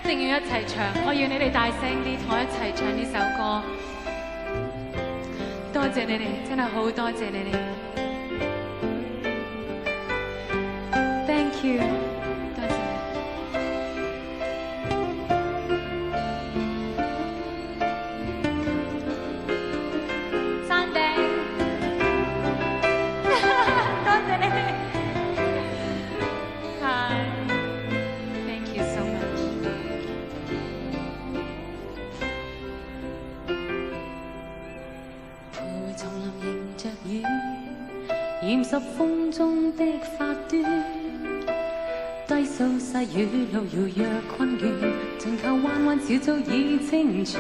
定要一齊唱，我要你哋大聲啲同我一齊唱呢首歌。多謝你哋，真係好多謝你哋。Thank you， 多謝你。山頂，多謝你哋。Hi，thank you so much。陪叢林迎着雨，染濕風中的髮端。低數細雨路遙若困倦，盡靠彎彎小早已清泉。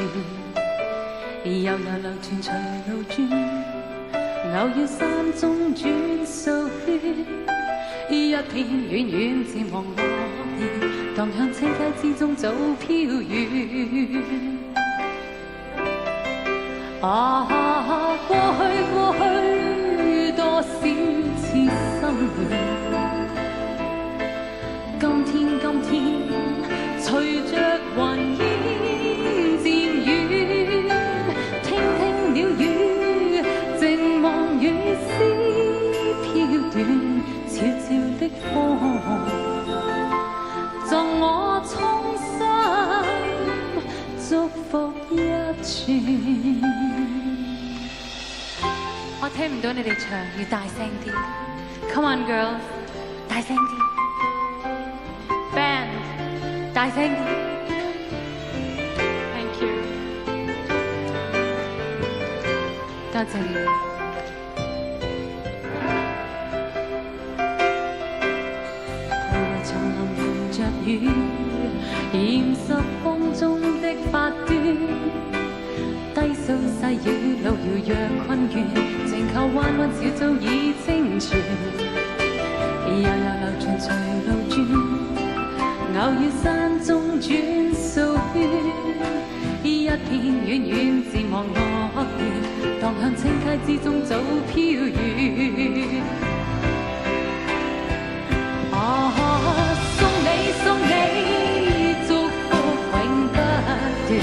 悠悠流傳隨路轉，偶要山中轉數圈。一片遠遠漸黃落葉，蕩向清溪之中早飄遠。啊，過去多少次心亂，今天隨着雲煙漸遠，聽鳥語，靜望雨絲飄斷，悄悄的風贈我衷心祝福一串。我聽唔到你哋唱，要大聲啲。Come on girls， 大聲啲。Band， 大聲啲。Thank you， 多謝你哋。陪叢林迎着雨，染濕風中的髮端。低數細雨路遙若困倦，靜靠彎彎小早已清泉。悠悠流傳隨路轉，偶遇山中轉數圈。一片遠遠漸望落葉，蕩向清溪之中早飄遠。送你祝福永不斷。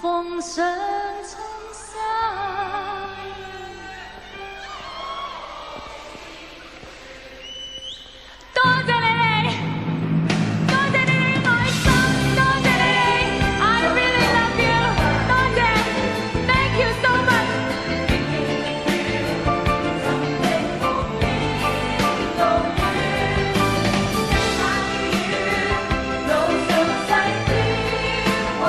奉上衷心，多謝你哋，多謝你哋愛心，多謝你哋 ，I really love you， 多謝 ，Thank you so much。路上細天雲。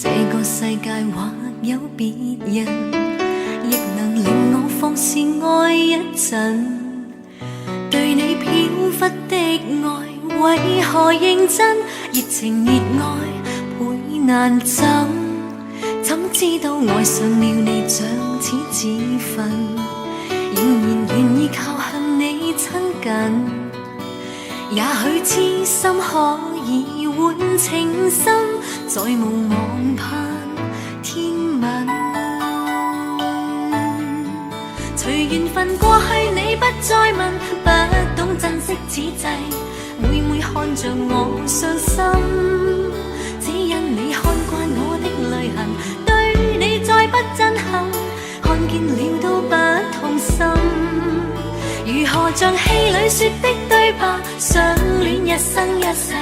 這個世界或有別人，亦能令我放肆愛一陣。對你飄忽的愛，為何認真？熱情熱愛倍難枕，怎知道愛上了你像似自焚，仍然願意靠向你親近。也許痴心可以換情深，再無望盼天問。隨緣分過去，你不再問，不懂珍惜此際，每每看着我傷心，只因你看慣我的淚痕，對你再不震撼，看見了都不痛心。如何像戲裏說的對白，相戀一生一世，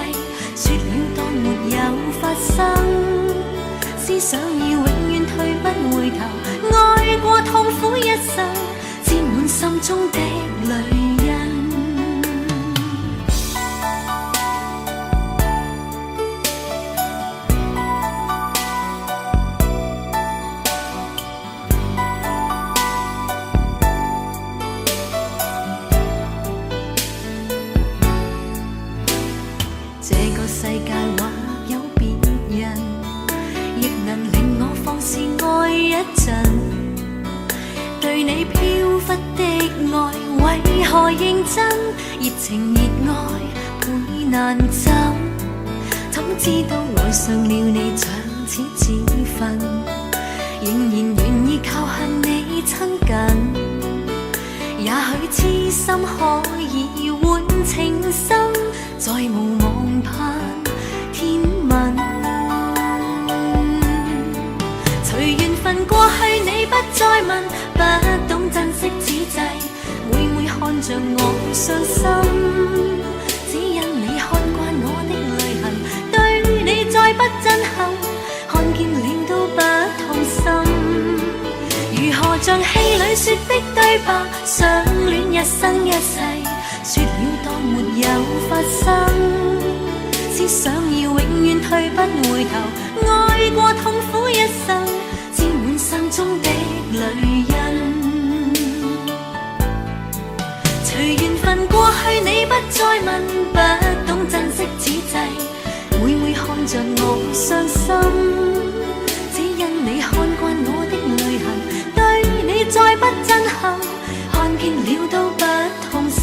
說了當沒有發生，思想已永遠退不回頭，愛過痛苦一生，沾滿心中的淚印。這個世界或有別人，亦能令我放肆愛一陣。對你飄忽的愛，為何認真？熱情熱愛倍難枕，怎知道愛上了你像似自焚，仍然願意靠向你親近。也許痴心可以換情深，再無望盼天問。隨緣分過去，你不再問，不懂珍惜此際，每每看着我傷心，只因你看慣我的淚痕，對你再不震撼，看見了都不痛心。如何像戲裏說的對白，相戀一生一世，說了當沒有發生，思想要永遠退不回頭，愛過痛苦一生，沾滿心中的淚印。隨緣分過去，你不再問，不懂珍惜此際，每每看着我傷心，只因你看慣我的淚痕，對你再不震撼，看見了都不痛心。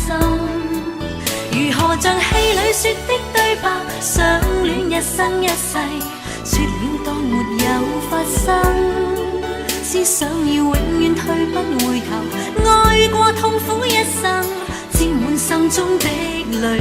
如何像戲裏說的對白，相戀一生一世，說了當沒有發生，思想要永遠退不回頭，愛過痛苦一生，沾滿心中的淚印。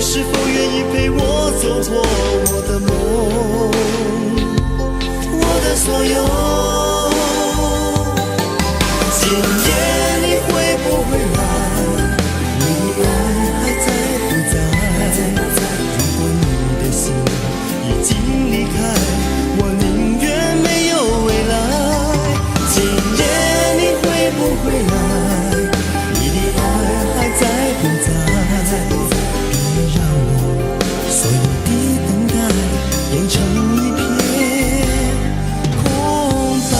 是否愿意陪我走过我的梦，我的所有？今夜你会不会来？你的爱还在不在？如果你的心已经离开，我宁愿没有未来。今夜你会不会来？你的爱还在不在？别让我所有的等待变成一片空白。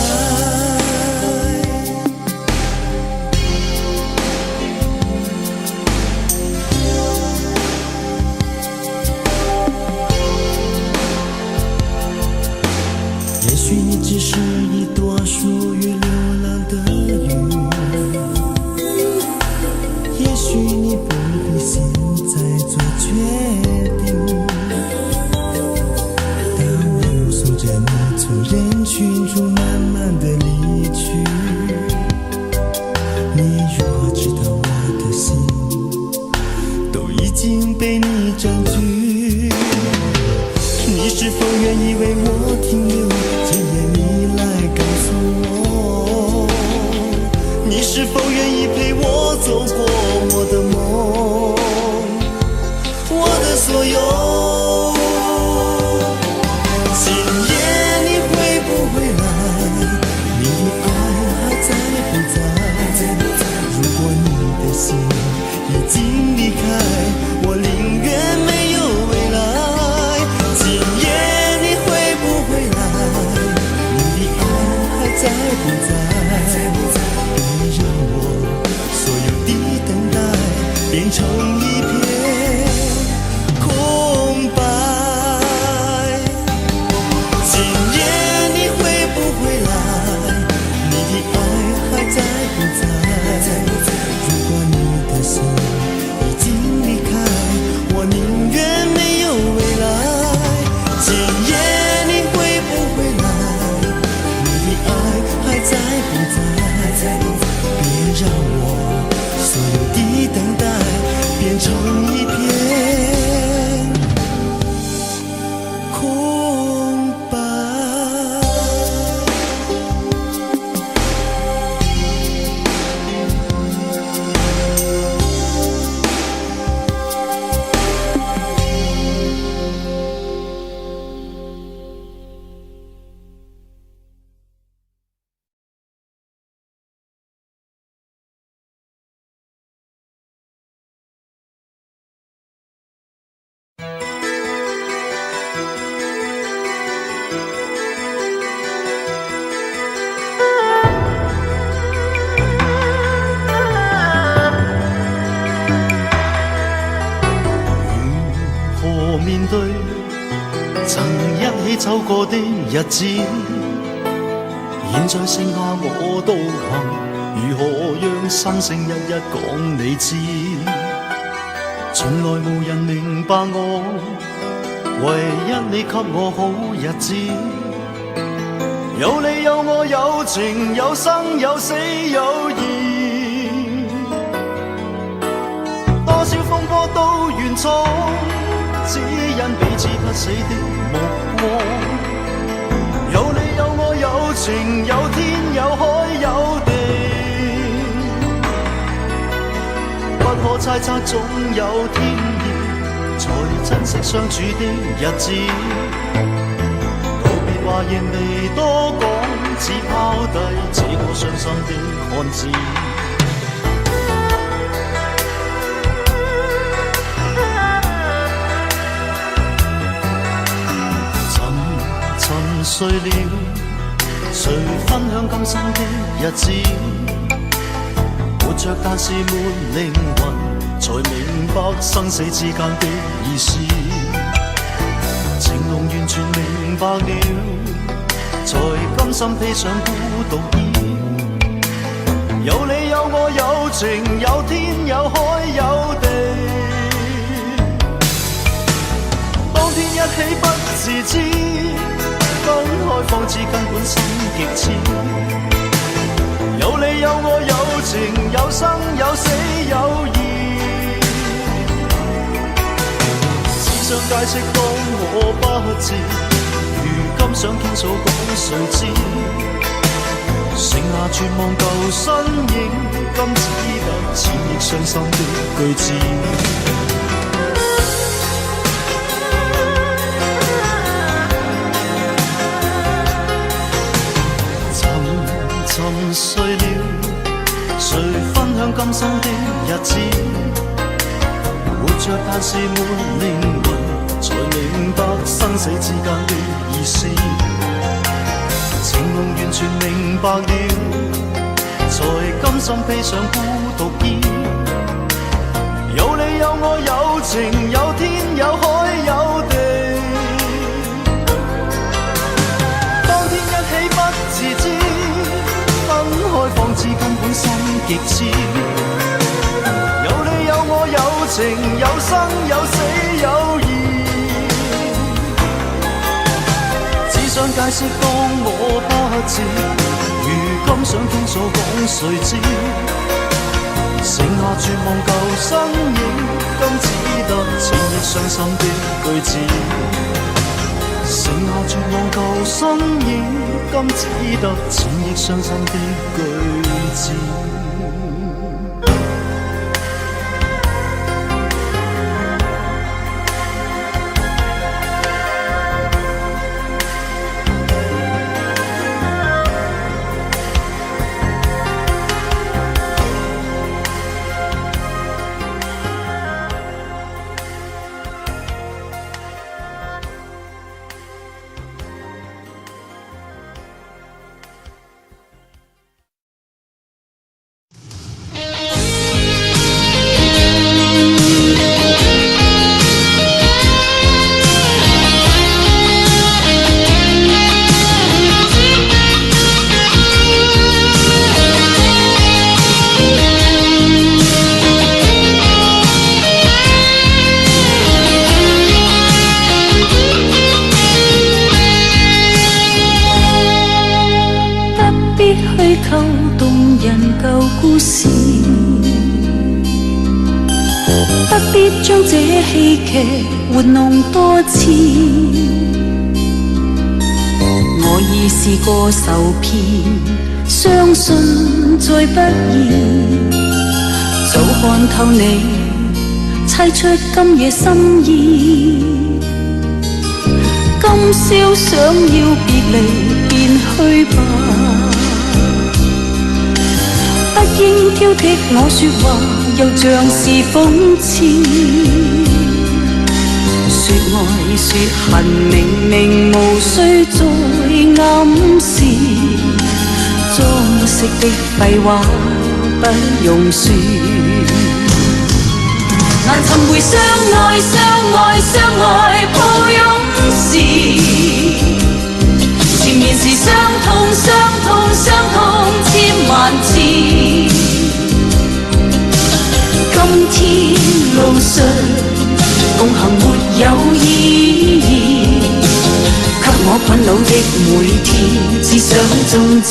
也许你只是一朵属于流浪的云，也许你不必现在做决定，当我送着你从人群中慢慢的离去，你如何知道我的心都已经被你占据？你是否愿意为我停留？今夜你来告诉我，你是否愿意陪我走过我的梦，我的所有？今夜你会不会来？你的爱还在不在？如果你的心已经离开，我宁愿没有未来。今夜你会不会来？你的爱还在不在？别让我所有的等待变成一片空白。今夜你会不会来？你的爱还在不在？如果你的心已经离开，我宁愿没有未来。今夜你会不会来？你的爱还在不在？别让我所有的等待变成一片空白。面對曾一起走過的日子，現在剩下我獨行，如何讓心聲一一講你知？從來無人明白我，唯一你給我好日子，有你有我有情有生有死有義，多少風波都願闖，只因彼此不死的目光。有你有我有情有天有海有地，不可猜測總有天意，才珍惜相處的日子。道別話仍未多講，只拋低這個傷心的漢子。睡了，誰分享今生的日子？活着但是沒靈魂，才明白生死之間的意思。情濃完全明白了，才甘心披上孤獨衣。有你有我有情有天有海有地，當天一起不自知。分開方知根本心極痴，有你有我有情有生有死有義，想解釋當我不智，如今想傾訴講誰知？剩下絕望舊身影，今只得淺亦傷心的句子。沉睡了，誰分享今生的日子？活着但是沒靈魂，才明白生死之間的意思。情濃完全明白了，才甘心披上孤獨衣。有你有我有情有天有海有地，當天一起不自知，分開方知根本心極痴。有你有我有情有生有死有義，只想解釋當我不智，如今想傾訴講誰知？剩下絕望舊身影，今只得淺亦傷心的句子。剩下絕望舊身影，今只得淺亦傷心的句子。不必將這戲劇玩弄多次，我已試過受騙，相信再不易。早看透你，猜出今夜心意。今宵想要別離，便去吧。不應挑剔我說話，又像是諷刺。說愛說恨，明明無需再暗示。裝飾的廢話不用說。難尋回相愛相愛相愛抱擁時，前面是傷痛傷痛傷痛千萬次。今天路上共行沒有意義，給我困惱的每天只想終止。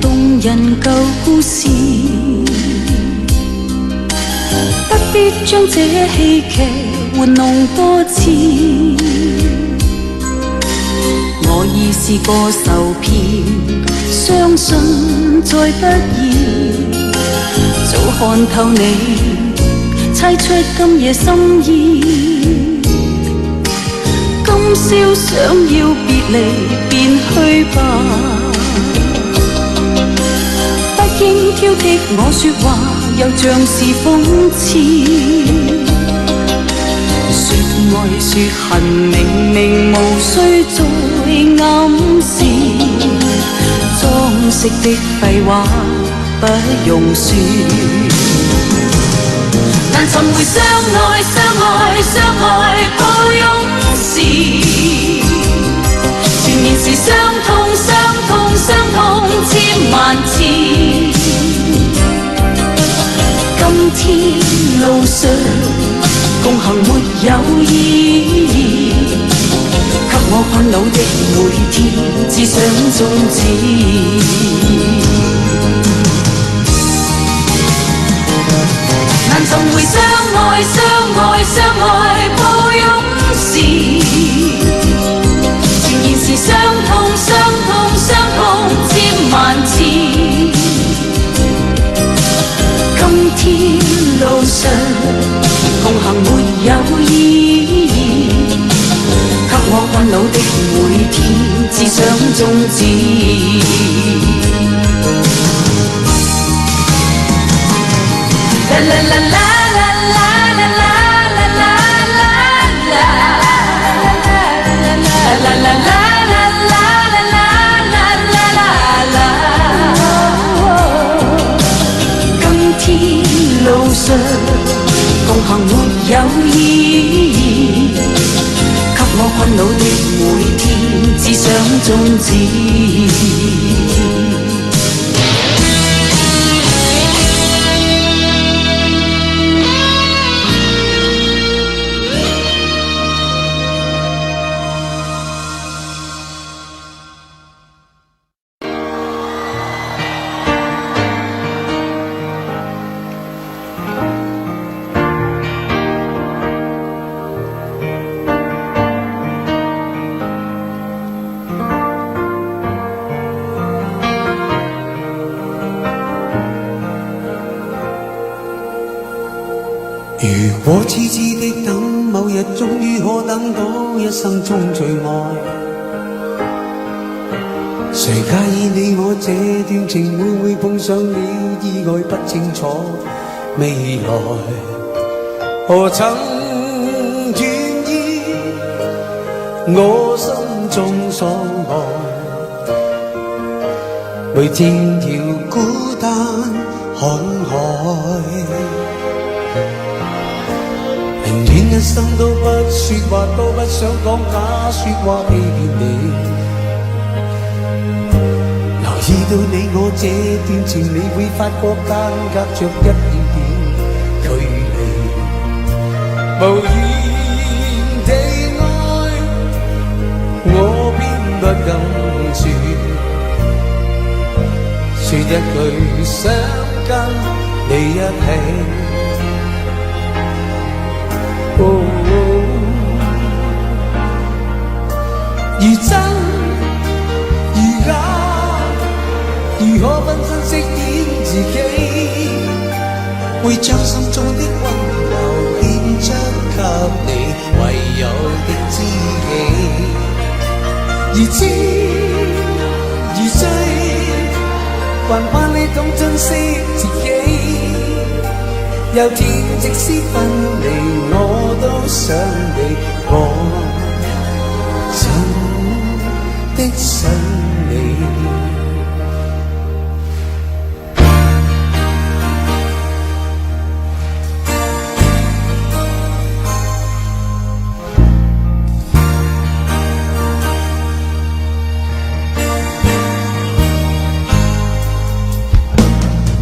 動人舊故事，不必將這戲劇玩弄多次。我已試過受騙，相信再不易。早看透你，猜出今夜心意。今宵想要別離，便去吧。不應挑剔我說話，又像是諷刺。說愛說恨，明明無需再暗示。裝飾的廢話不用說。難尋回相愛相愛相愛抱擁時，前面是傷痛傷痛。傷痛千萬次。今天路上共行沒有意義，給我困惱的每天只想終止。難尋回相愛相愛相愛抱擁時，前現時傷痛傷痛傷痛千萬次。今天路上共行沒有意義，給我困惱的每天只想終止。啦啦啦啦啦啦啦啦啦啦啦啦啦啦。路上共行沒有意義，給我困惱的每天只想終止。如果痴痴的等，某日終於可等到一生中最愛。誰介意你我這段情會唔會碰上了意外？不清楚未來，何曾願意我心中所愛，每天要孤單看海。寧願一生都不說話，都不想講假說話欺騙你。留意到你我這段情，你會發覺間隔着一點點距離。無言地愛，我偏不敢說，說一句想跟你一起。如真如假，如何分身飾演自己，會將心中的溫柔獻出給你，唯有的知己。如知如醉，還盼你懂珍惜自己。有天即使分離，我都想你，我真的想你。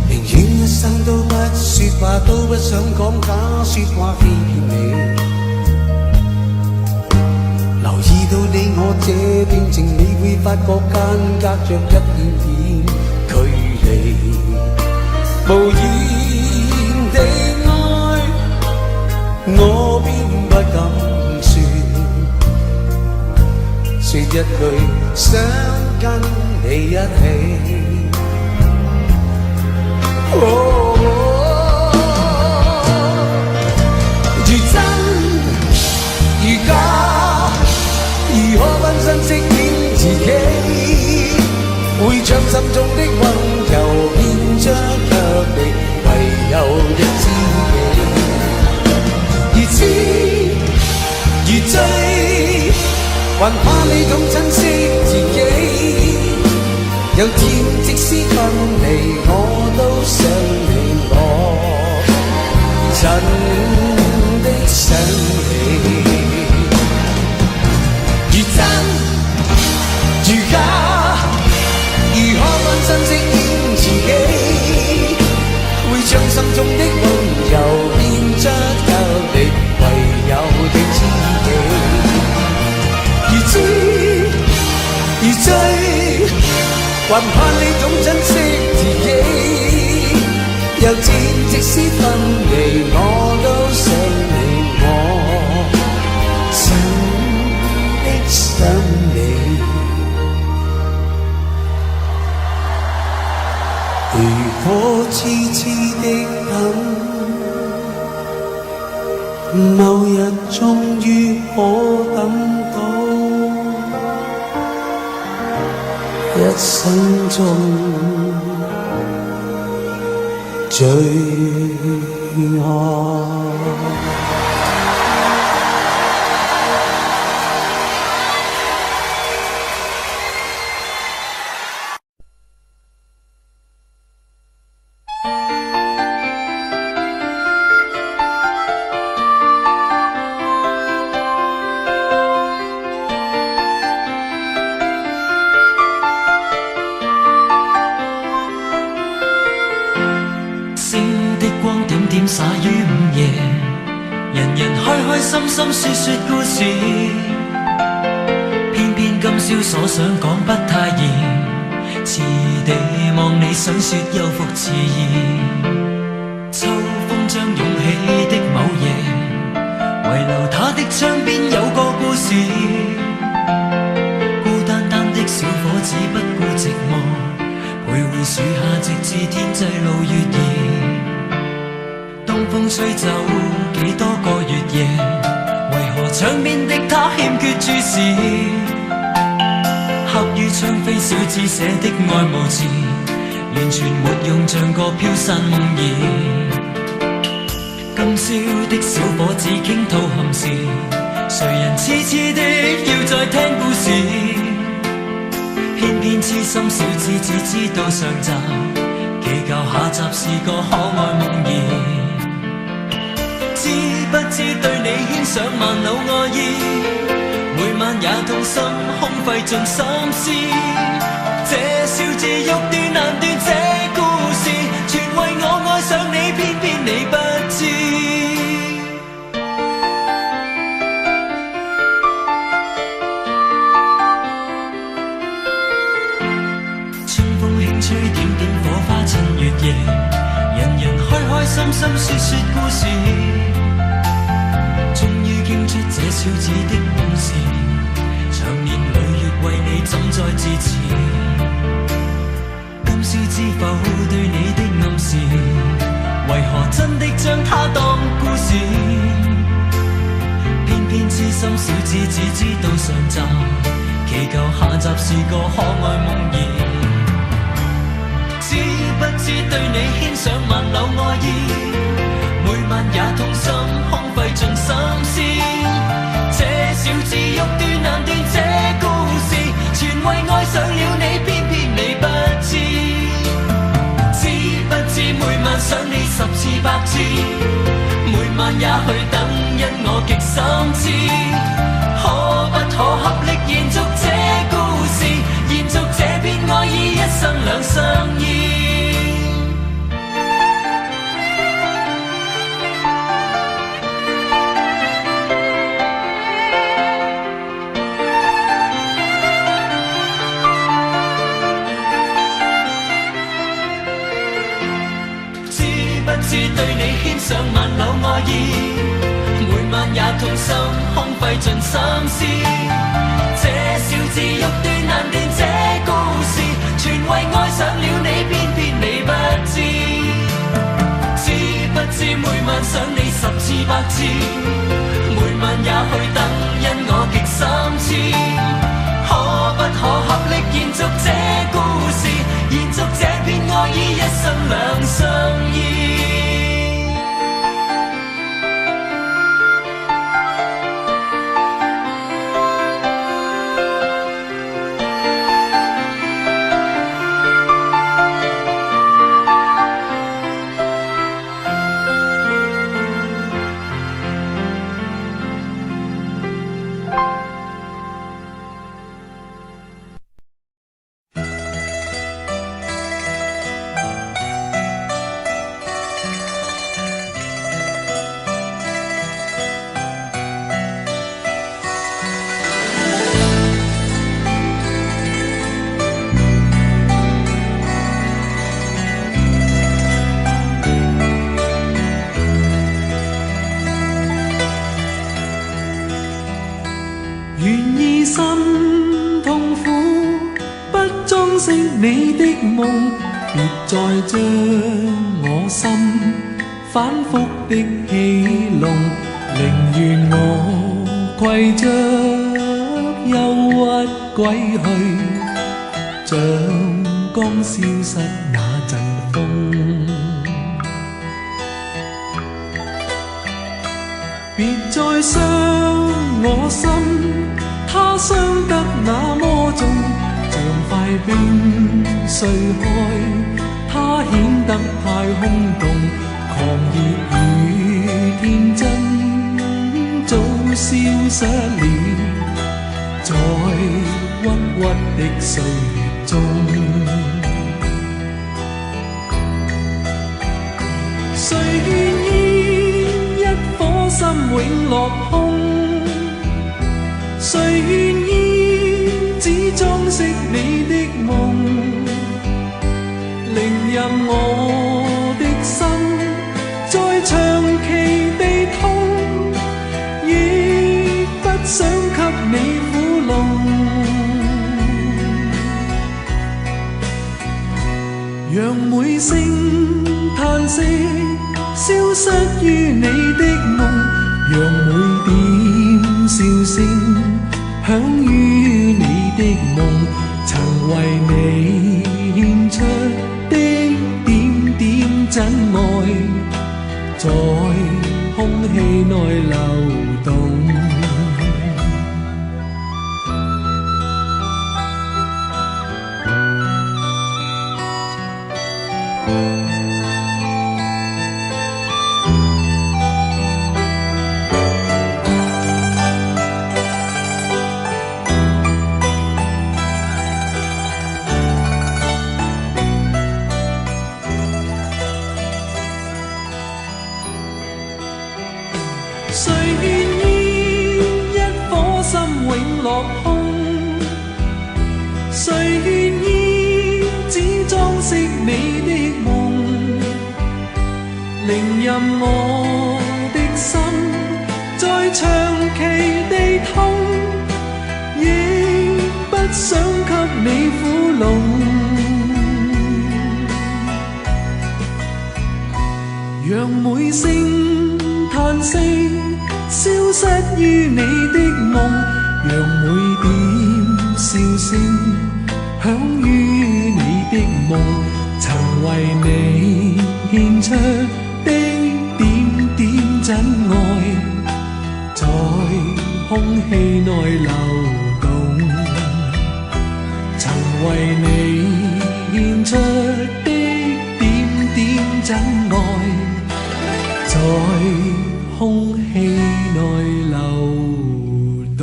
寧願一生都不說話，都不想講假說話欺騙你。留意到你我這段情，你會發覺間隔着一點點距離。無言地愛，我偏不敢說一句想跟你一起。如真如假，如何分身飾演自己，會將心中的溫柔獻出給你，唯有的知己。如痴如醉，還怕你懂珍惜自己。有天即使分離，我都想你，我真的想你。如真如假，如還怕你懂珍惜自己，又知即使分離，我都想你，我真的想你。如果痴痴的等，某日終於可等到，一生中最愛。灑於午夜，人人開開心心說說故事，偏偏今宵所想講不太易，遲地望你想說又復遲疑。秋風將湧起的某夜，遺留他的窗邊有個故事，孤單單的小伙子不顧寂寞，徘徊樹下直至天際露月兒。東風吹走幾多個月夜，為何窗邊的他欠缺注視？刻於窗扉小字寫的愛無詞，完全沒用，像個飄散夢兒。今宵的小伙子傾吐憾事，誰人痴痴的要再聽故事？偏偏痴心小子只知道上集，祈求下集是個可愛夢兒。知不知對你牽上萬縷愛意，每晚也痛心空費盡心思。這小字欲斷難斷，這故事全為我愛上你，偏偏你不知。春風輕吹點點火花襯月夜，人人開開心心說說故事，終於傾出這小子的故事，長年累月為你怎再自持？今宵知否對你的暗示，為何真的將它當故事？偏偏痴心小子只知道上集，祈求下集是個可愛夢兒。知不知對你牽上萬縷愛意，每晚也痛心空費盡心思。這小子欲斷難斷，這故事全為愛上了你，偏偏你不知。知不知每晚想你10次100次，每晚也去等，因我極心知。可不可合力延續這故事，延續這片愛意，一生兩相依。知對你牽上萬縷愛意，每晚也痛心空費盡心思。這小子欲斷難斷，這故事全為愛上了你，偏偏你不知。知不知每晚想你10次100次，每晚也去等，因我極心知。可不可合力延續這故事，延續這片愛意，一生兩相依。夢，別再將我心反覆的戲弄，寧願我攜着憂鬱歸去，像剛消失那陣風。別再傷我心，它傷得那麼重，像塊冰碎開，它顯得太空洞，狂熱與天真早消失了，在鬱鬱的歲月中。誰願意一顆心永落空？誰願意只裝飾你的夢？寧任我的心再長期地痛，亦不想給你苦弄。讓每聲嘆息消失於你的夢，讓每點笑聲響於你的夢，曾為你獻出的點點真愛，在空氣內流動。誰願意一顆心永落空？誰願意只裝飾你的夢？寧任我的心再長期地痛，亦不想給你苦弄。讓每聲嘆息消失於你的夢，讓每點笑聲響於你的夢，曾為你獻出的點點真愛，在空氣內流動，曾為你獻出的點點真愛，在空氣內流動。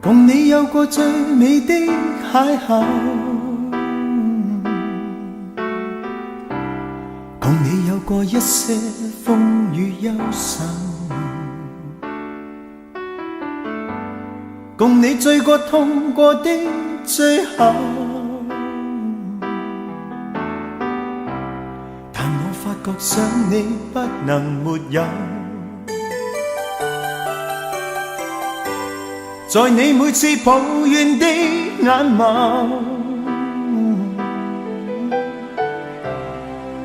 共你有過最美的邂逅，共你有過一些風雨憂愁，共你醉過痛過的最後，但我發覺想你不能沒有。在你每次抱怨的眼眸，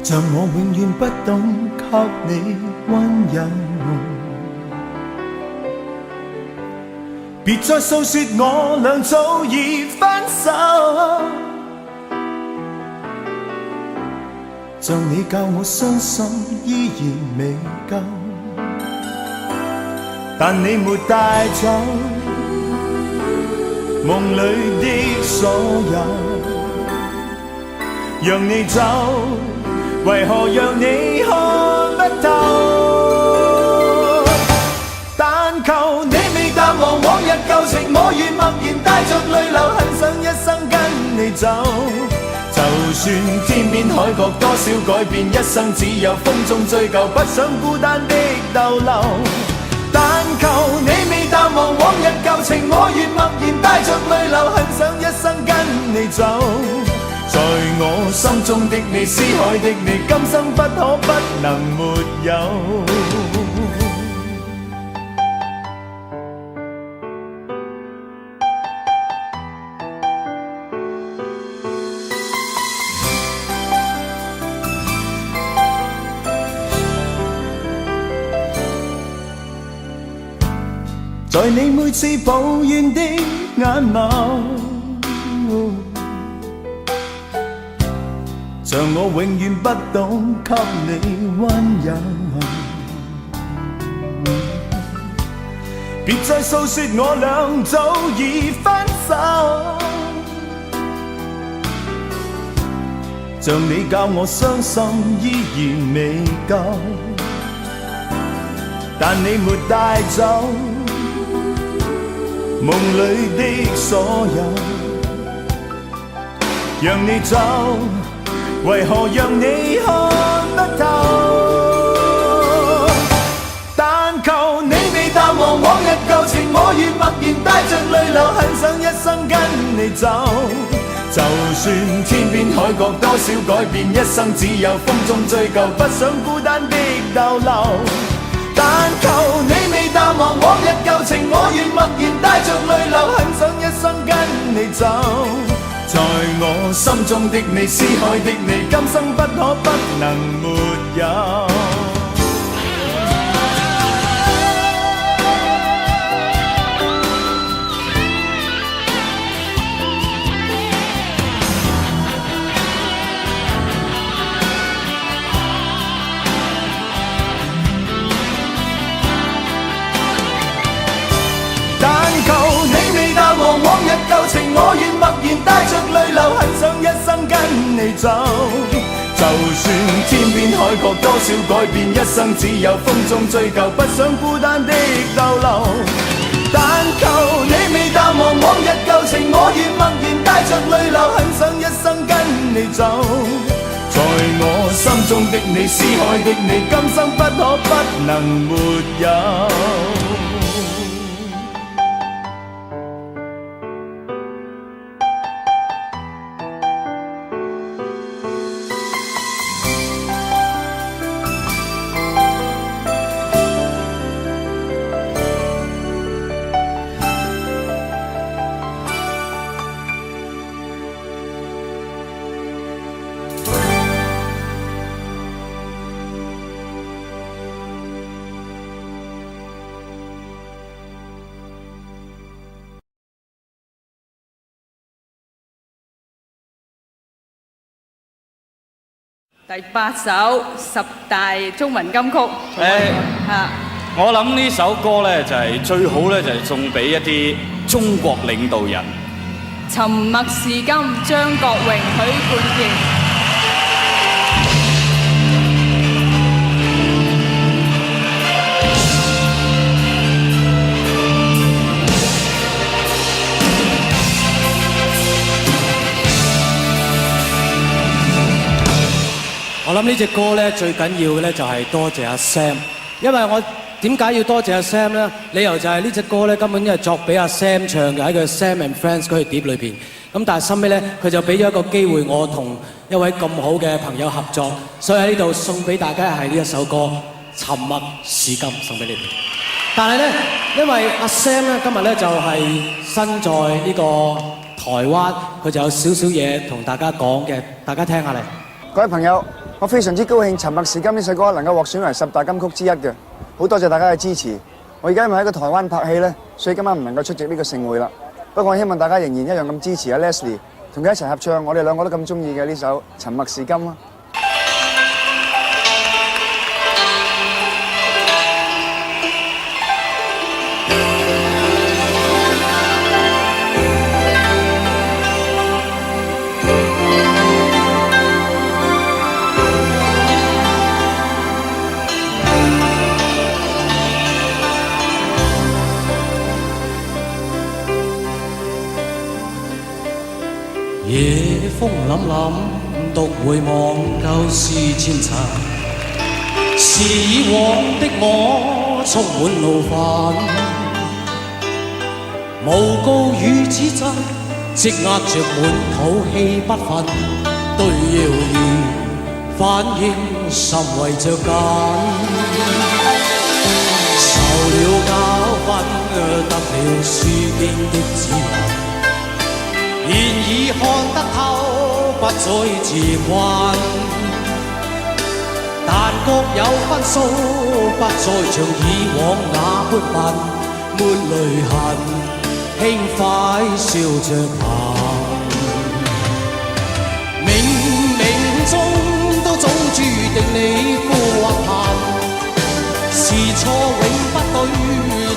像我永遠不懂給你溫柔。別再訴說我倆早已分手，像你教我傷心依然未夠，但你沒帶走夢裏的所有，讓你走，為何讓你看不透？但求你未淡忘往日舊情，我願默然帶着淚流，很想一生跟你走。就算天邊海角多少改變，一生只有風中追究，不想孤單的逗留。但求你未淡忘往日舊情，我願默然帶着淚流，很想一生跟你走。在我心中的你，思海的你，今生不可不能沒有。在你每次抱怨的眼眸，像我永遠不懂給你溫柔。別再訴說我倆早已分手，像你教我傷心依然未夠，但你沒帶走夢裏的所有，讓你走，為何讓你看不透？但求你未淡忘往日舊情，我願默然帶着淚流，很想一生跟你走。就算天邊海角多少改變，一生只有風中追究，不想孤單的逗留。但求你未淡忘往日舊情，我願默然帶着淚流，很想一生跟你走。在我心中的你，思海的你，今生不可不能沒有。往日舊情，我願默然帶着淚流，很想一生跟你走。就算天邊海角多少改變，一生只有風中追究，不想孤單的逗留。但求你未淡忘往日舊情，我願默然帶着淚流，很想一生跟你走。在我心中的你，思海的你，今生不可不能沒有。第8首10大中文金曲。我諗呢首歌咧就係最好咧，就係送俾一啲中國領導人。沉默是金，張國榮、許冠傑。我諗呢隻歌咧最緊要嘅咧就係多謝阿 Sam， 因為我點解要多謝阿 Sam 咧？理由就係呢隻歌咧根本係作俾阿 Sam 唱嘅，喺佢 Sam and Friends 嗰條碟裏邊。咁但係後尾咧佢就俾咗一個機會我同一位咁好嘅朋友合作，所以喺呢度送俾大家係呢一首歌《沉默是金》送俾你哋。但係咧因為阿 Sam 咧今日咧就係身在呢個台灣，佢就有少少嘢同大家講嘅，大家聽下嚟。各位朋友。我非常之高興《沉默是金》呢首歌能夠獲選為10大金曲之一嘅，好多謝大家嘅支持。我而家因為喺個台灣拍戲呢，所以今晚唔能夠出席呢個盛會啦。不過我希望大家仍然一樣咁支持阿 Leslie， 同佢一齊合唱我哋兩個都咁中意嘅呢首《沉默是金》啦。風凜凜，獨回望舊事前塵。是以往的我充滿怒憤，無告與指責，積壓着滿肚氣不忿，對謠言反應甚為着緊。受了教訓，得了書經的指引，現已看得透，不再自困。但各有分數，不再像以往那般笨，抹淚痕，輕快笑着行。冥冥中都早注定你富或貧，是錯永不對，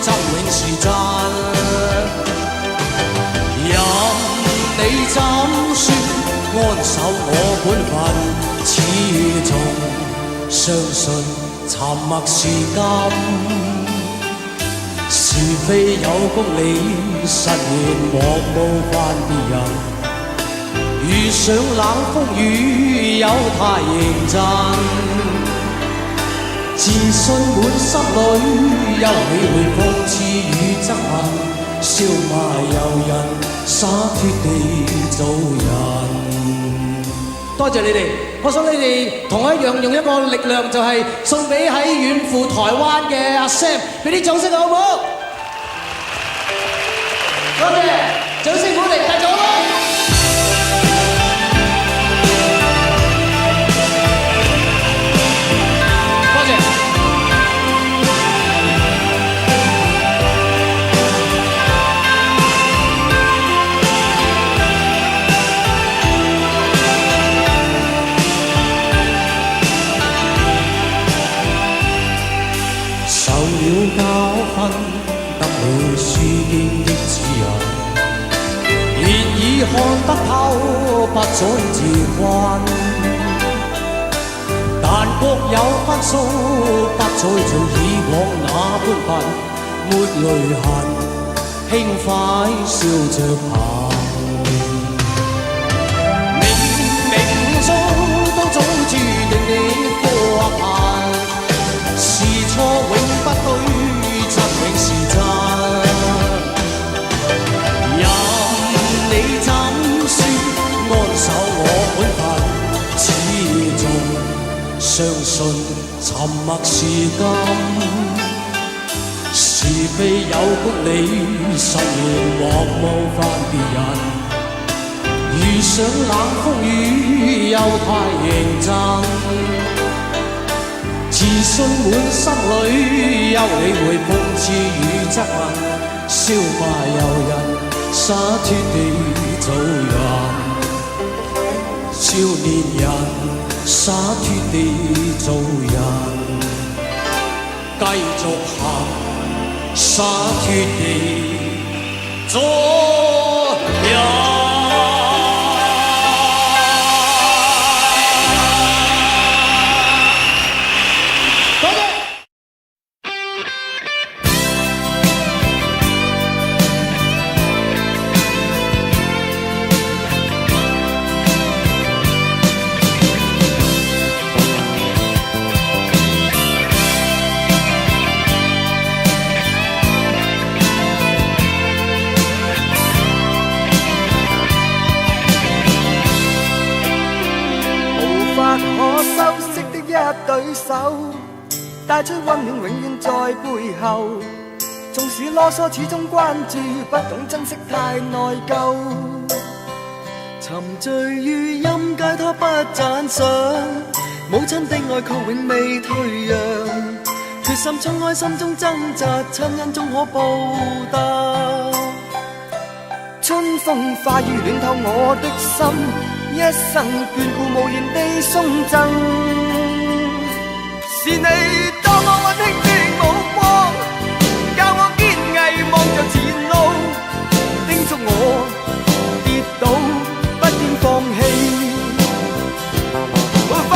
真永是真。任你怎說，安守我本分，始終相信沉默是金，是非有公理，實現莫冒犯別人。遇上冷風雨，有太認真，自信滿心裏，休理會諷刺與質問，笑罵由人，灑脱地做人。多謝你哋，我想你哋同我一樣用一個力量，就係送俾喺遠赴台灣嘅阿 Sam， 俾啲掌聲好唔好？多謝，掌聲鼓勵，繼續啦！多謝。受了教訓，得了書經的指引，現已看得透，不再自困。但各有分數，不再像以往那般笨，抹淚痕，輕快笑着行。冥冥中都早注定你富或貧，是錯永不對，真永是真。任你怎說，安守我本分，始終相信沉默是金。是非有公理，實現莫冒犯別人。遇上冷風雨，又太認真。自信滿心裏，休理會諷刺與質問，笑罵由人，灑脱地做人。少年人，灑脱地做人，繼續行，灑脱地做人。對手帶出溫暖，永遠在背後。縱使囉嗦，始終關注，不懂珍惜，太內疚。沉醉於音階，他不讚賞。母親的愛卻永未退讓，決心衝開心中掙扎，親恩終可報答。春風化雨暖透我的心，一生眷顧無言地送贈。是你多麼溫馨的目光，教我堅毅望着前路，叮囑我跌倒不應放棄。無法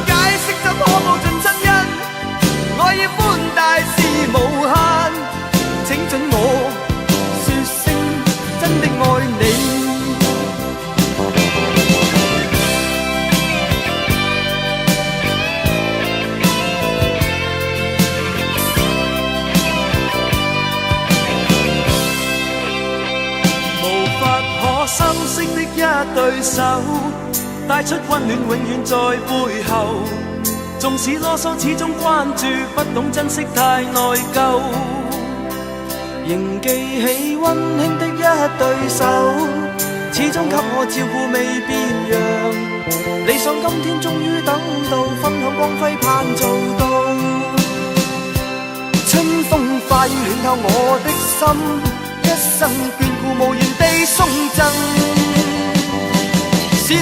解釋怎可報盡親恩，愛意寬大是無限，請准我說聲真的愛你。對手，帶出溫暖永遠在背後。縱使囉嗦，始終關注，不懂珍惜太內疚。仍記起溫馨的一對手，始終給我照顧未變樣。理想今天終於等到，分享光輝盼做到。春風化雨暖透我的心，一生眷顧無言地送贈。是你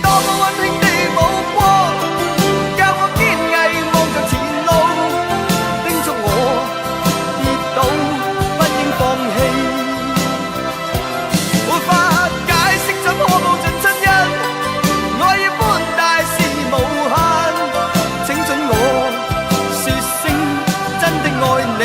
多麼溫馨的目光，教我堅毅望着前路，叮囑我跌倒不應放棄。沒法解釋怎可報盡親恩，愛意般大是無限。請准我說聲真的愛你。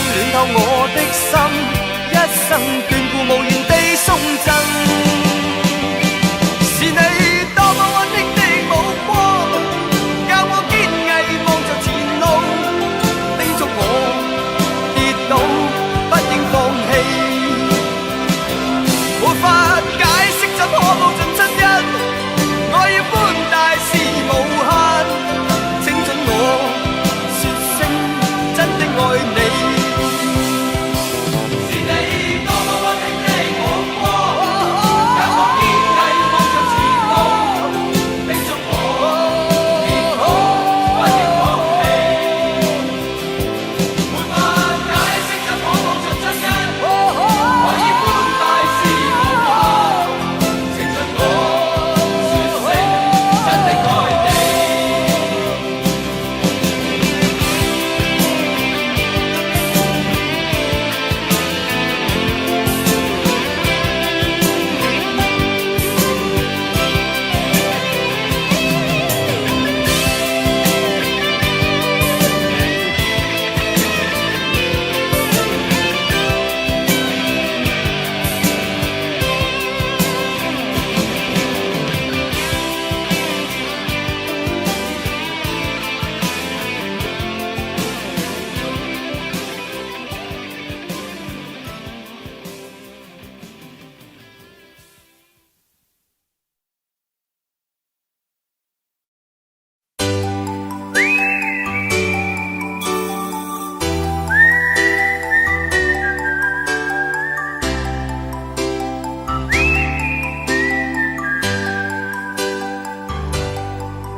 暖透我的心，一生眷顧無言地送贈。是你多麼溫馨的目光，教我堅毅望着前路，叮囑我跌倒不應放棄。沒法解釋怎可報盡親恩，愛意般大是無限。請准我說聲真的愛你。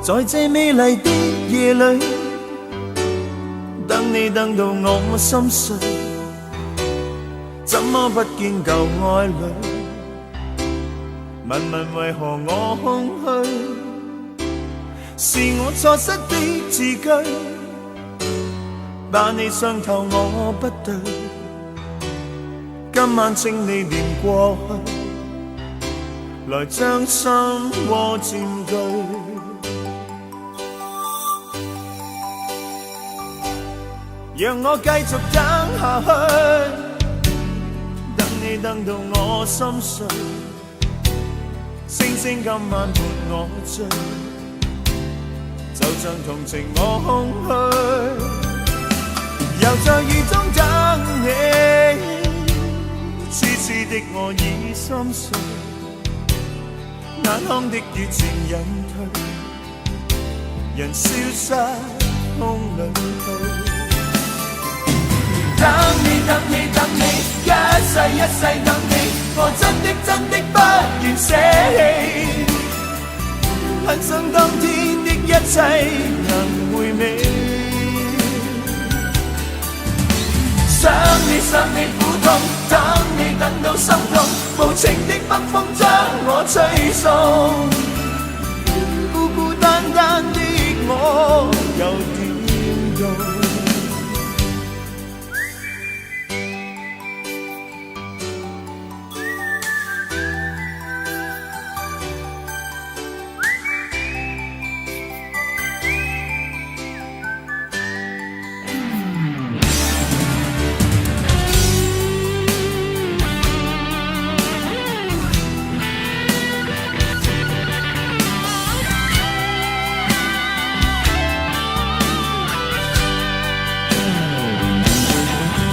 在這美麗的夜裏，等你等到我心碎，怎麼不見舊愛侶？問問為何我空虛？是我錯失的字句，把你傷透我不對。今晚請你念過去，來將心窩佔據。讓我繼續等下去，等你等到我心碎，星星今晚伴我醉，就像同情我空虛，又在雨中等你，痴痴的我已心碎，眼眶的雨漸隱退，人消失空裏去。等你等你等你，一世一世等你，我真的不願捨棄，很想當天的一切能回味。想你苦痛，等你等到心痛，無情的北風將我吹送，孤孤單單的我又點用？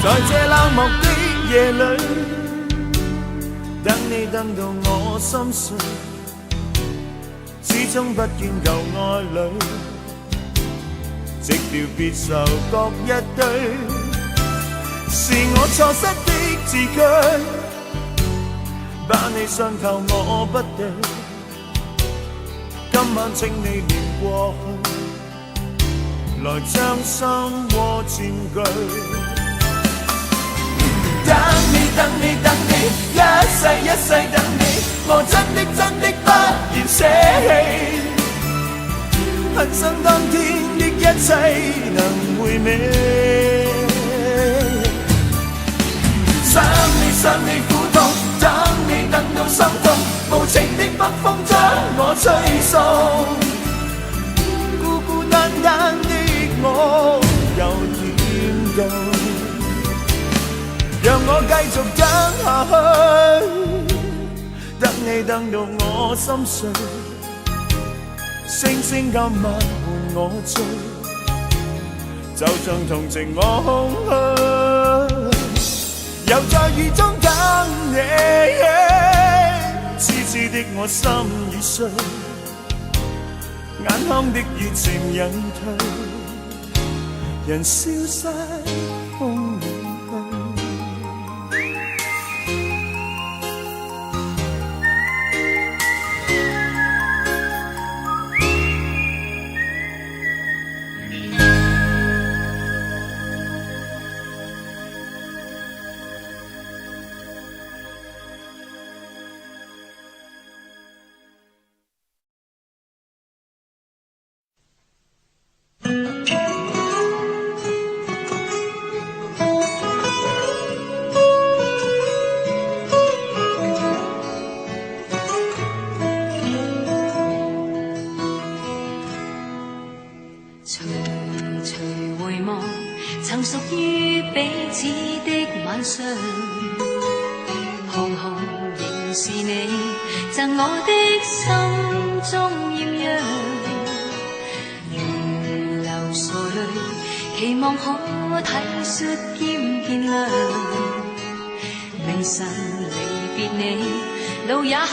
在這冷漠的夜裏，等你等到我心碎，始終不見舊愛侶，寂寥別愁各一堆，是我錯失的字句，把你傷透我不對，今晚請你念過去，來將心窩佔據。等你等你等你，一世一世等你，我真的不願捨棄，恨生當天的一切能回味。想你苦痛，等你等到心痛，無情的北風將我吹送，孤孤單單的我又點夠？讓我繼續等下去，等你等到我心碎，星星今晚伴我醉，就像同情我空虛，又在雨中等你，痴痴的我心已碎，眼眶的熱情隱退，人消失風裏。曾屬於彼此的晚上，紅紅仍是你贈我的心中豔陽，如流傻淚，期望可體恤兼見諒。明晨離別你，路也許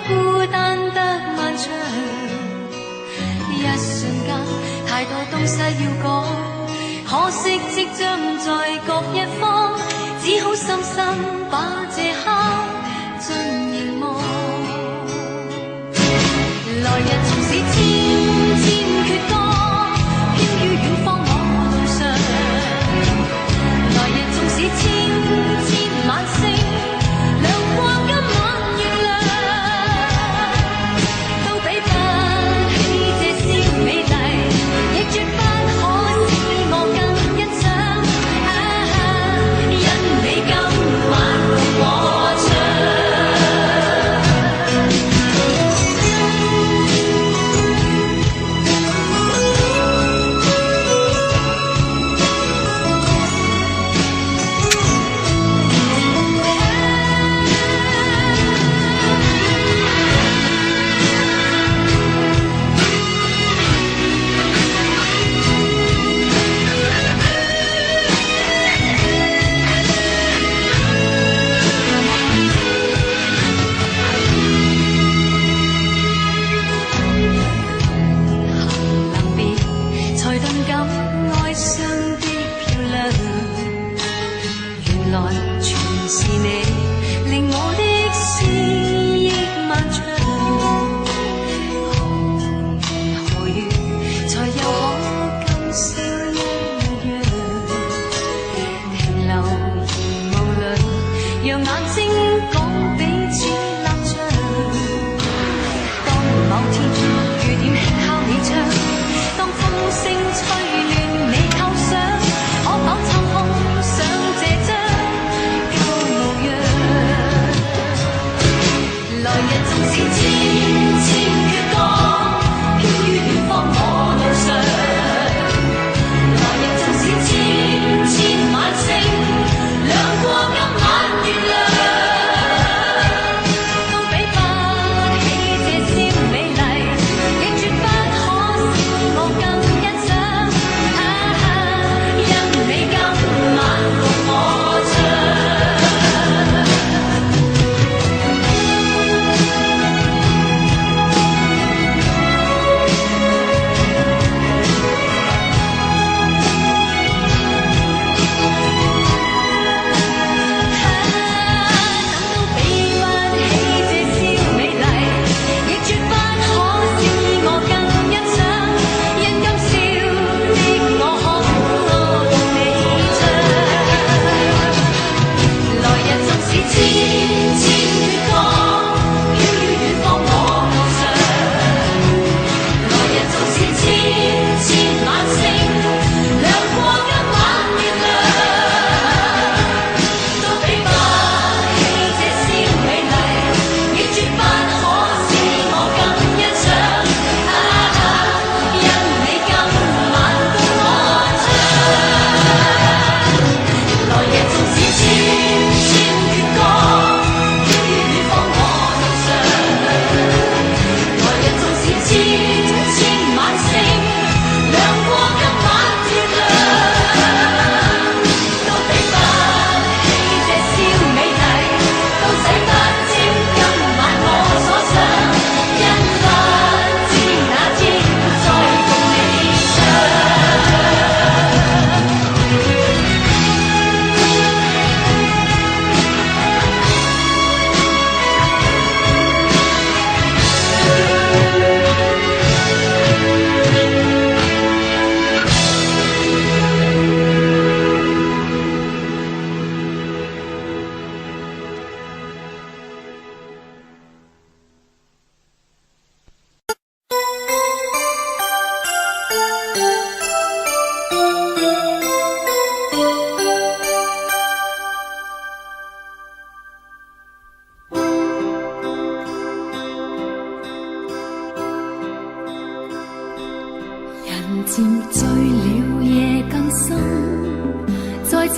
孤單得漫長，一瞬間太多東西要講。可惜即將在各一方，只好深深把這刻盡凝望。來日縱使千千闕歌，飄於遠方我路上。來日縱使千千晚星，亮過今晚月亮，都比不起這宵美麗，亦絕不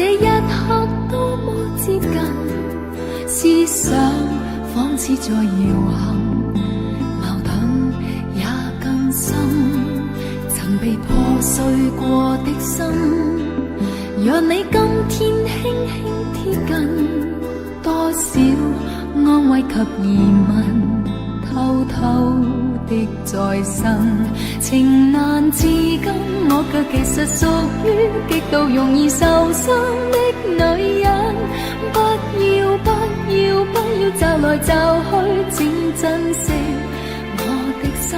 這一刻多麼接近，思想仿似在搖撼，矛盾也更深。曾被破碎過的心，讓你今天輕輕貼近，多少安慰及疑問，偷偷的再生。情難至今，我卻其實屬於極度容易受傷的女人。不要不要不要驟來驟去，請珍惜我的心。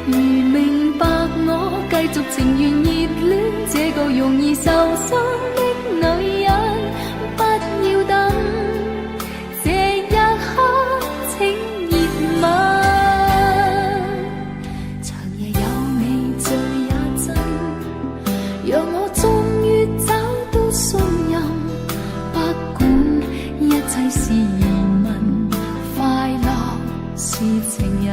如明白我繼續情願熱戀這個容易受傷的女人，不要等這一刻請熱吻。長夜有你醉也真，讓我終於找到信任。不管一切是疑問，快樂是情人。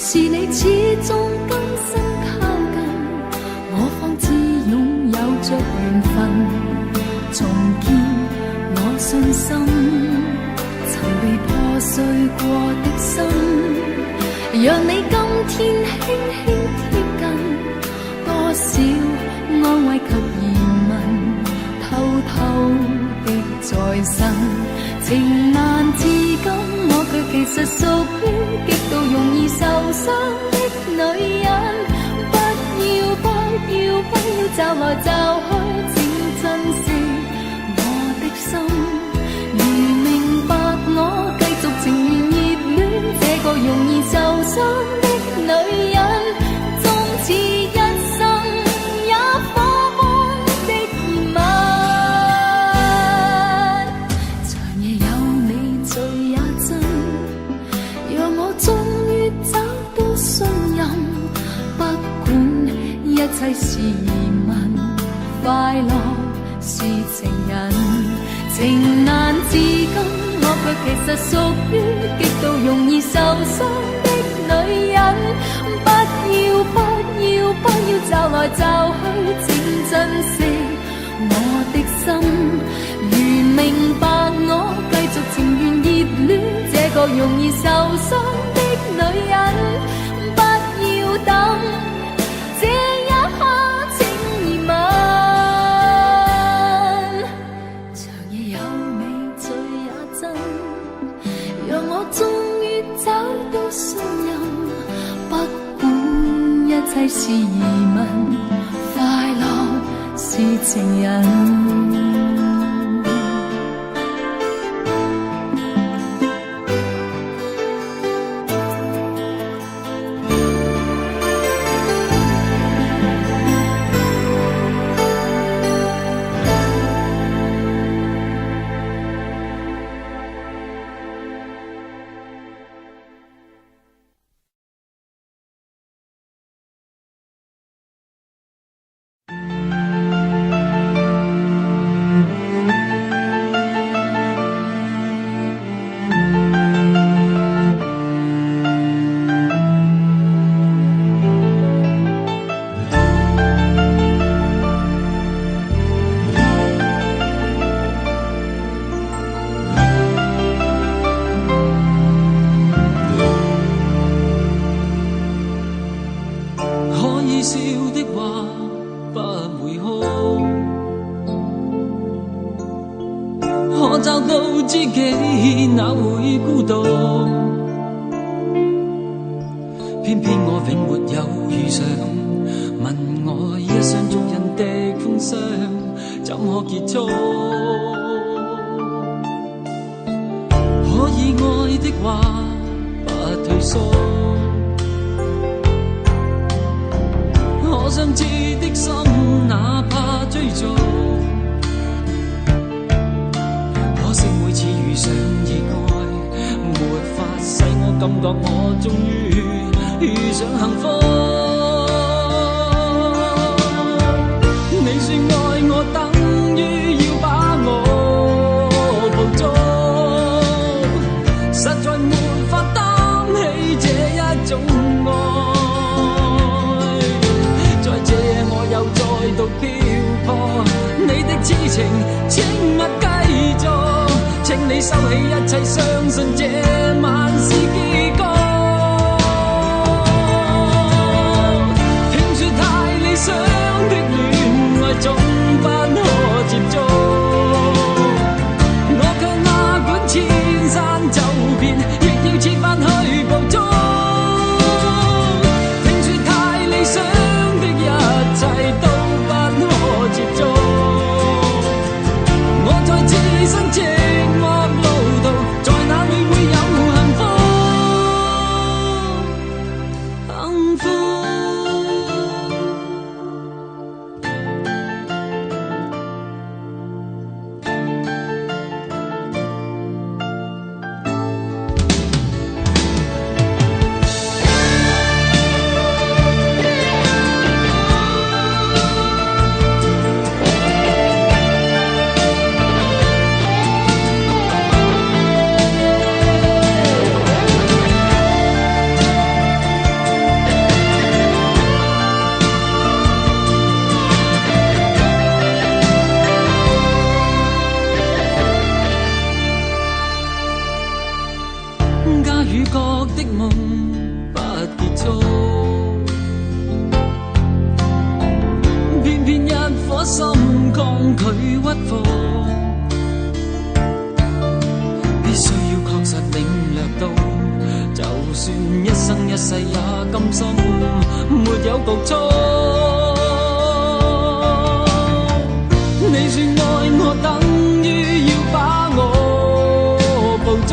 是你始終甘心靠近，我方知擁有着緣分，重建我信心。曾被破碎過的心，讓你今天輕輕貼近，多少安慰及疑問，偷偷的再生。情難至今，我卻其實屬於極度容易受傷的女人。不要不要不要驟來驟去，請珍惜我的心。如明白我繼續情願熱戀這個容易受傷的女人，終此一生也火光的熱吻。長夜有你醉也真，讓我終於找到信任。不管一切是疑問，快樂是情人。情難至今，我卻其實屬於極度容易受傷的女人。不要不要不要驟來驟去，請珍惜我的心。如明白我繼續情願熱戀這個容易受傷的女人，不要等這一刻請熱吻。長夜有你醉也真，讓我終於找到信任。不管一切是疑問，快樂是情人。我想知的情，請勿繼續。請你收起一切，相信這晚是結局。聽說太理想的戀愛總不可接觸，我卻哪管千山走遍，亦要設法去捕捉。聽說太理想的一切都不可接觸，我在自身寂寞路途，在哪裏會有幸福？幸福。家與國的夢不結束，偏偏一顆心抗拒屈服，必須要確實領略到，就算一生一世也甘心沒有局促。你說愛我等於要把我捕捉，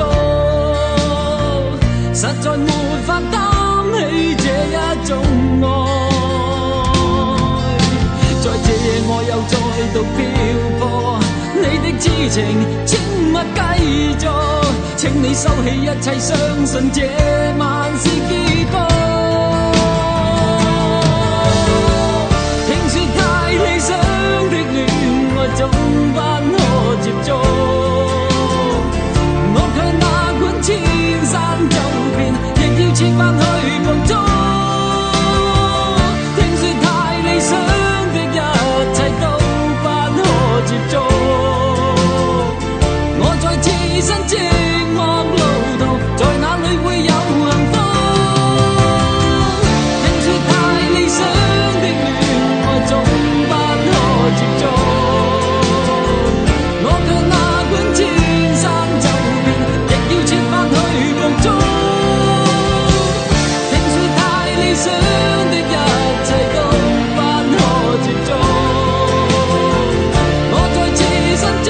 實在沒法擔起這一種愛，在這夜我又再度漂泊，你的痴情請勿繼續，請你收起一切，相信這晚是結局。聽說太理想的戀愛總不可接觸，我卻哪管千山走遍，亦要設法去捕捉。聽說太理想的一切都不可接觸，我在自身寂寞路途，在哪裏會有幸福？聽說太理想的戀愛總不可接觸，我卻哪管千山走遍，亦要設法去捕捉。聽說太理想的一切都不可接觸，我在自身寂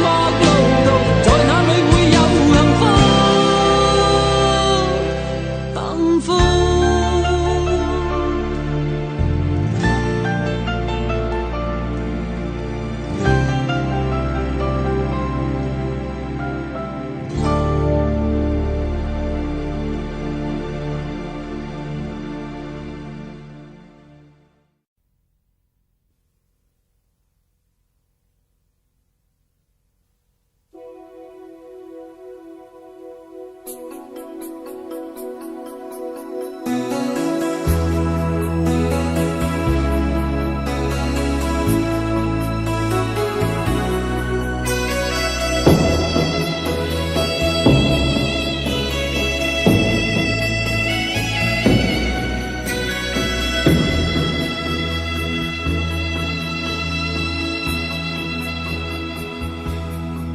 寞路途，在哪裏會有幸福？幸福。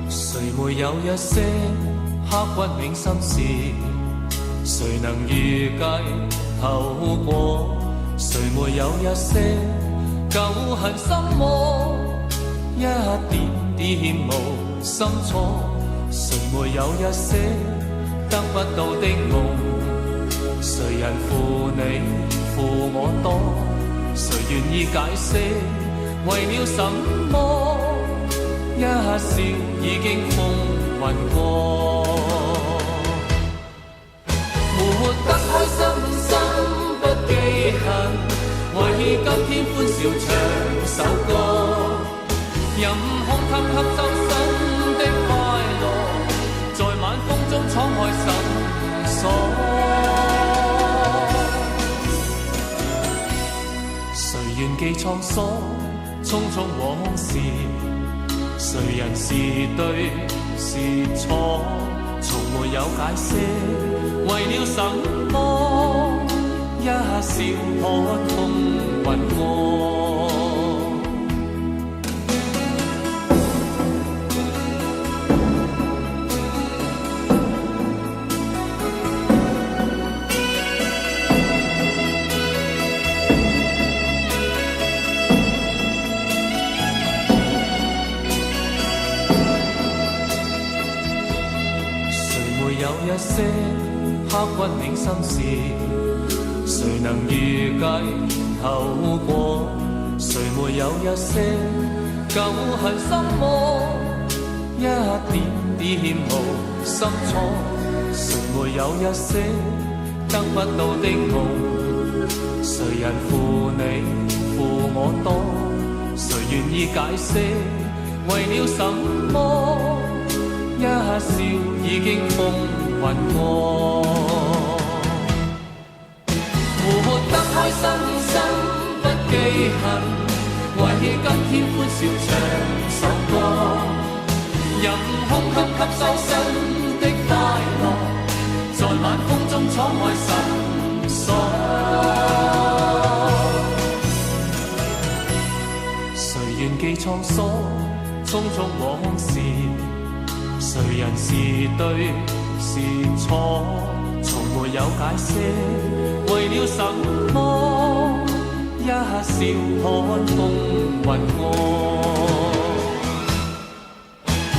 誰沒有一些刻骨銘心事？誰能預計後果？誰沒有一些舊恨心魔？一點點無心錯。誰沒有一些得不到的夢？誰人負你負我多？誰願意解釋為了什麼？一笑已經風雲過，活得開心心不記恨，為今天歡笑唱首歌，任空吸吸收新的快樂，在晚風中敞開心鎖。誰願記滄桑，匆匆往事。誰人是對是錯，從沒有解釋，為了什麼一笑看風雲過。有一些刻骨銘心事，誰能預計後果？誰沒有一些舊恨心魔，一點點無心錯？誰沒有一些得不到的夢？誰人負你負我多？誰願意解釋為了什麼？一笑已經風雲過，活得開心心不記恨，為今天歡笑唱首歌，任空吸收新的快樂，在晚風中敞開心鎖。誰願記創傷，匆匆往事？誰人是對是錯，從沒有解釋，為了什麼一笑看風雲過？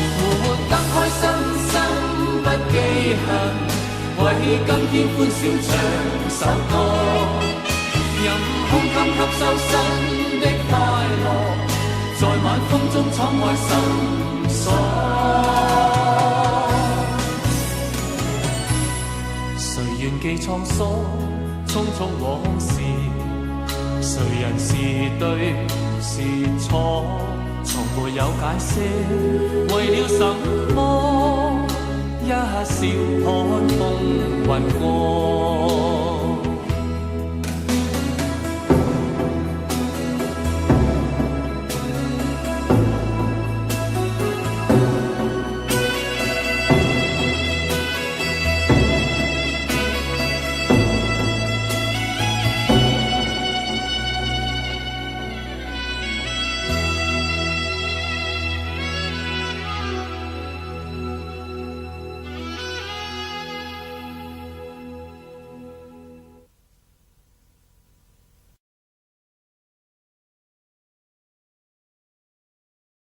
活得開心心不記恨，為今天歡笑唱首歌，任空間吸收新的快樂，在晚風中敞開心鎖。誰願記創傷，匆匆往事？誰人是對是錯，從沒有解釋，為了什麼一笑看風雲過？